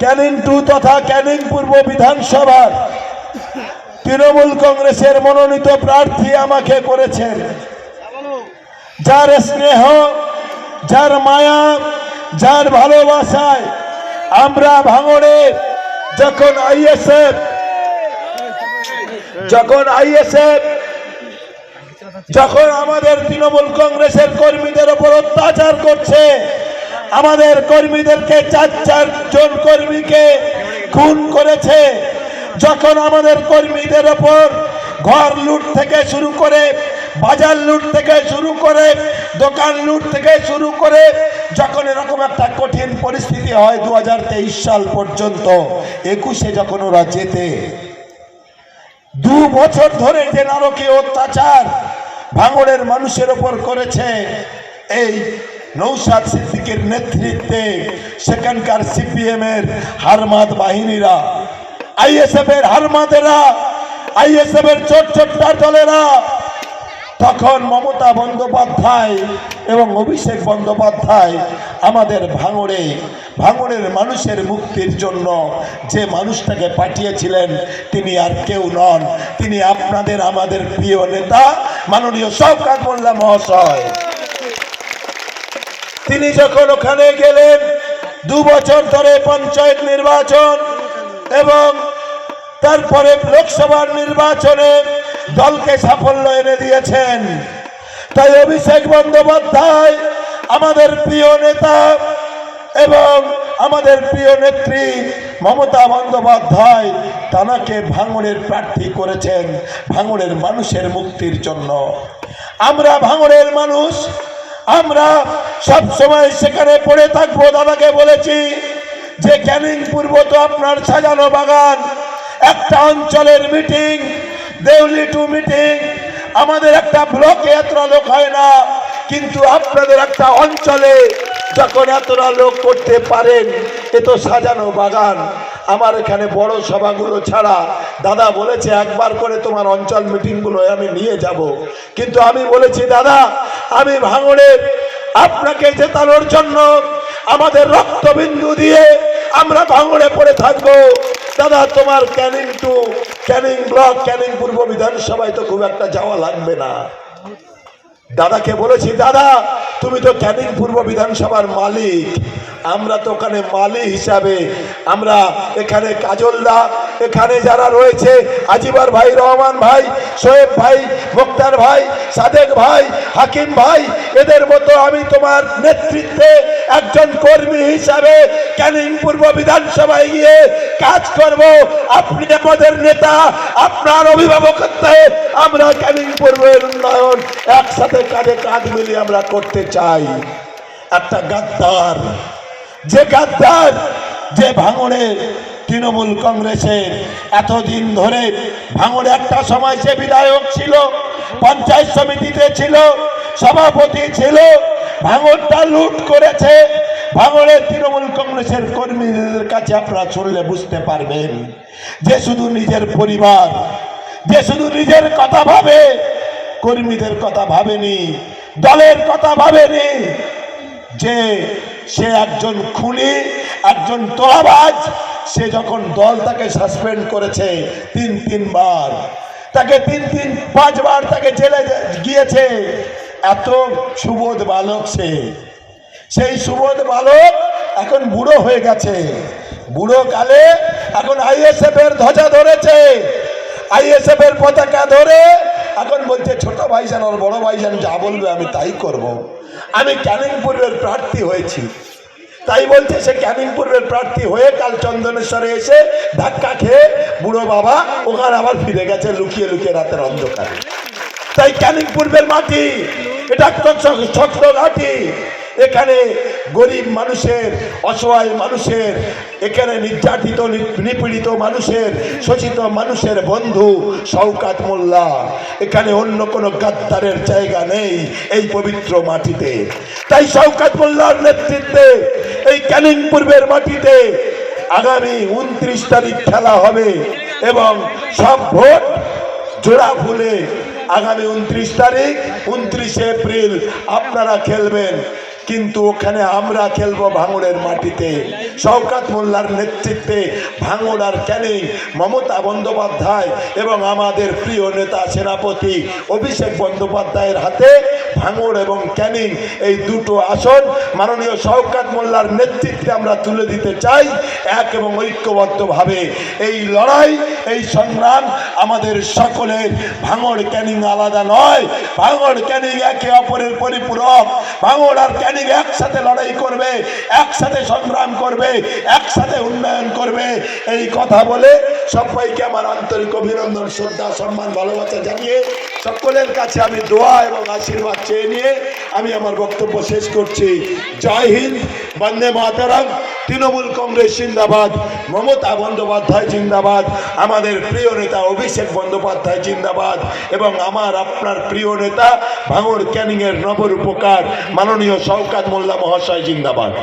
ক্যানিং 2 তথা ক্যানিং পূর্ব বিধানসভার তৃণমূল কংগ্রেসের মনোনীত প্রার্থী আমাকে করেছেন। যার স্নেহ, যার মায়া, যার ভালোবাসায় আমরা ভাঙড়ে যখন আইএসএফ যখন আমাদের তৃণমূল কংগ্রেসের কর্মীদের উপর অত্যাচার করছে, আমাদের কর্মীদেরকে 4 জন কর্মীকে খুন করেছে, যখন আমাদের কর্মীদের উপর ঘর লুট থেকে শুরু করে, বাজার লুট থেকে শুরু করে, দোকান লুট থেকে শুরু করে, যখন এরকম একটা কঠিন পরিস্থিতি হয় 2023 সাল পর্যন্ত, 21-এ যখন ওরা যেতে 2 বছর ধরে যে নারকীয় অত্যাচার ভাঙড়ের মানুষের উপর করেছে এই নৌসাদ সিদ্দিকের নেতৃত্বে সেখানকার সিপিএম এর হারমাদ বাহিনীরা, আইএসএফ এর হারমাদেরা, আইএসএফ এর ছোট্টা দলেরা, তখন মমতা বন্দ্যোপাধ্যায় এবং অভিষেক বন্দ্যোপাধ্যায় আমাদের ভাঙড়ের মানুষের মুক্তির জন্য যে মানুষটাকে পাঠিয়েছিলেন তিনি আর কেউ নন, তিনি আপনাদের আমাদের প্রিয় নেতা মাননীয় শওকত মোল্লা মহাশয়। তিনি যখন ওখানে গেলেন 2 বছর ধরে পঞ্চায়েত নির্বাচন এবং তারপরে লোকসভার নির্বাচনে দলকে সাফল্য এনে দিয়েছেন। তাই অভিষেক বন্দ্যোপাধ্যায় আমাদের প্রিয় নেতা এবং আমাদের প্রিয় নেত্রী মমতা বন্দ্যোপাধ্যায় তানাকে ভাঙড়ের প্রার্থী করেছেন ভাঙড়ের মানুষের মুক্তির জন্য। আমরা ভাঙড়ের মানুষ, আমরা সব সময় সেখানে পড়ে থাকবো। দাদাকে বলেছি যে ক্যানিং পূর্ব তো আপনার সাজানো বাগান, একটা অঞ্চলের মিটিং, দেউলি 2 মিটিং, আমাদের একটা ব্লকে এতটা লোক হয় না, কিন্তু আপনাদের একটা অঞ্চলে যখন এতটা লোক করতে পারেন, এ তো সাজানো বাগান। আমার এখানে বড় সভাগুলো ছাড়া দাদা বলেছে একবার করে তোমার অঞ্চল মিটিংগুলো আমি নিয়ে যাব, কিন্তু আমি বলেছি দাদা আমি ভাঙড়ের আপনাকে জেতানোর জন্য আমাদের রক্তবিন্দু দিয়ে আমরা ভাঙড়ে পড়ে থাকবো। দাদা তোমার ক্যানিং 2, ক্যানিং ব্লক, ক্যানিং পূর্ব বিধানসভায় তো খুব একটা যাওয়া লাগবে না। দাদাকে বলেছি দাদা তুমি তো ক্যানিং পূর্ব বিধানসভার মালিক, আমরা তো ওখানে মালিক হিসাবে আমরা এখানে কাজলদা, এখানে যারা রয়েছে আজিবার ভাই, রহমান ভাই, শোয়েব ভাই, মুক্তার ভাই, সাদেক ভাই, হাকিম ভাই, এদের মতো আমি তোমার নেতৃত্বে একজন কর্মী হিসাবে ক্যানিং পূর্ব বিধানসভায় গিয়ে কাজ করব। আপনি আমাদের নেতা, আপনার অভিভাবকত্বে আমরা ক্যানিং পূর্বের উন্নয়ন একসাথে কাঁধে কাঁধ মিলিয়ে আমরা করতে চাই। একটা গাদ্দার, যে ভাঙড়ে তৃণমূল কংগ্রেসের এতদিন ধরে ভাঙড়ে একটা সময় সে বিধায়ক ছিল, পঞ্চায়েত সমিতিতে ছিল, সভাপতি ছিল, ভাঙড়টা লুট করেছে। ভাঙড়ের তৃণমূল কংগ্রেসের কর্মীদের কাছে আপনারা শুনলে বুঝতে পারবেন যে শুধু নিজের পরিবার, যে শুধু নিজের কথা ভাবে, কর্মীদের কথা ভাবেনি, দলের কথা ভাবেনি, যে সে একজন খুনি, একজন তোলাবাজ। সে যখন দল তাকে সাসপেন্ড করেছে 3 বার, তাকে 5 বার তাকে জেলে গিয়েছে। এত সুবোধ বালক সেই সুবোধ বালক এখন বুড়ো হয়ে গেছে। বুড়ো কালে এখন আইএসএফ এর ধ্বজা ধরেছে, আইএসএফ এর পতাকা ধরে এখন বলছে ছোট ভাইজান আর বড় ভাইজান যা বলবে আমি তাই করব। আমি ক্যানিং পূর্বের প্রার্থী হয়েছি, তাই বলছে সে ক্যানিং পূর্বের প্রার্থী হয়ে কাল চন্দনেশ্বরে এসে ধাক্কা খেয়ে বুড়ো বাবা ওখানে আবার ফিরে গেছে লুকিয়ে লুকিয়ে রাতের অন্ধকারে। তাই ক্যানিং পূর্বের মাটি এটা শক্ত ঘাঁটি। এখানে গরিব মানুষের, অসহায় মানুষের, এখানে নির্যাতিত নিপীড়িত মানুষের, শোষিত মানুষের বন্ধু শওকত মোল্লা। এখানে অন্য কোনো গাদ্দারের জায়গা নেই এই পবিত্র মাটিতে। তাই শওকত মোল্লার নেতৃত্বে এই ক্যানিং পূর্বের মাটিতে আগামী 29 তারিখ খেলা হবে এবং সব ভোট জোড়া ফুলে আগামী 29 তারিখ 29 এপ্রিল আপনারা খেলবেন। কিন্তু ওখানে আমরা খেলবো ভাঙড়ের মাটিতে। শওকত মোল্লার নেতৃত্বে ভাঙড় আর ক্যানিং, মমতা বন্দ্যোপাধ্যায় এবং আমাদের প্রিয় নেতা সেনাপতি অভিষেক বন্দ্যোপাধ্যায়ের হাতে ভাঙড় এবং ক্যানিং এই দুটো আসন মাননীয় শওকত মোল্লার নেতৃত্বে আমরা তুলে দিতে চাই এক এবং ঐক্যবদ্ধভাবে। এই লড়াই, এই সংগ্রাম আমাদের সকলের। ভাঙড় ক্যানিং আলাদা নয়, ভাঙড় ক্যানিং একে অপরের পরিপূরক। ভাঙড় আর ক্যানিং একসাথে লড়াই করবে, একসাথে সংগ্রাম করবে, একসাথে উন্নয়ন করবে। এই কথা বলে সবাইকে আমার আন্তরিক অভিনন্দন, শ্রদ্ধা, সম্মান, ভালোবাসা জানিয়ে সকলের কাছে আমি দোয়া এবং আশীর্বাদ চেয়ে নিয়ে আমি আমার বক্তব্য শেষ করছি। জয় হিন্দ, বন্দে মাতরম, তৃণমূল কংগ্রেস জিন্দাবাদ, মমতা বন্দ্যোপাধ্যায় জিন্দাবাদ, আমাদের প্রিয় নেতা অভিষেক বন্দ্যোপাধ্যায় জিন্দাবাদ এবং আমার আপনার প্রিয় নেতা ভাঙড় ক্যানিংয়ের নবরূপকার মাননীয় শওকত মোল্লা মহাশয় জিন্দাবাদ।